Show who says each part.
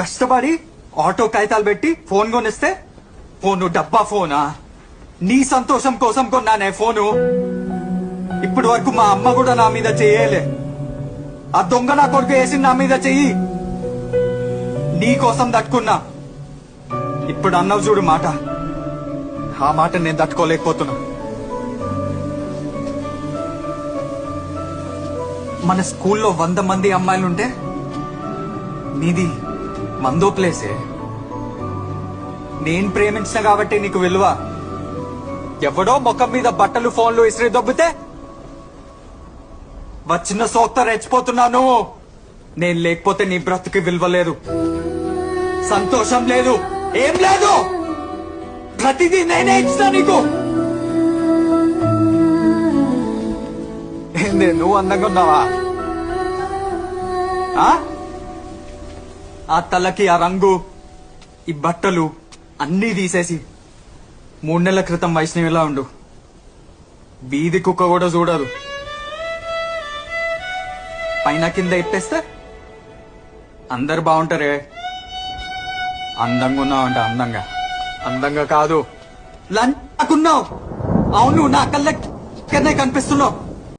Speaker 1: కష్టపడి ఆటో కాగితాలు పెట్టి ఫోన్ కొనిస్తే ఫోను డబ్బా ఫోనా? నీ సంతోషం కోసం కొన్నానే ఫోను. ఇప్పటి వరకు మా అమ్మ కూడా నా మీద చెయ్యలే. ఆ దొంగ నా కొడుకు వేసి నా మీద చెయ్యి. నీ కోసం తట్టుకున్నా. ఇప్పుడు అన్నవు చూడు మాట. ఆ మాట నేను తట్టుకోలేకపోతున్నా. మన స్కూల్లో 100 మంది అమ్మాయిలుంటే నీది మందో ప్లేసే. నేను ప్రేమించిన కాబట్టి నీకు విలువ. ఎవడో ముఖం మీద బట్టలు ఫోన్లు ఇసిరి దొబ్బితే వచ్చిన సోక్త రెచ్చిపోతున్నాను. నేను లేకపోతే నీ బ్రతుకి విలువ లేదు, సంతోషం లేదు, ఏం లేదు. ప్రతిదీ నేనే ఇచ్చిన నీకు. ఏందే నువ్వు అందంగా ఉన్నావా? ఆ తలకి ఆ రంగు, ఈ బట్టలు అన్నీ తీసేసి 3 నెలల క్రితం వైష్ణవిలా ఉండు. వీధి కుక్క కూడా చూడదు. పైన కింద ఇప్పేస్తే అందరు బాగుంటారే. అందంగా ఉన్నావు అంటే అందంగా కాదు, లంచుకున్నావు. అవును, నా కళ్ళ కన్నా కనిపిస్తున్నావు.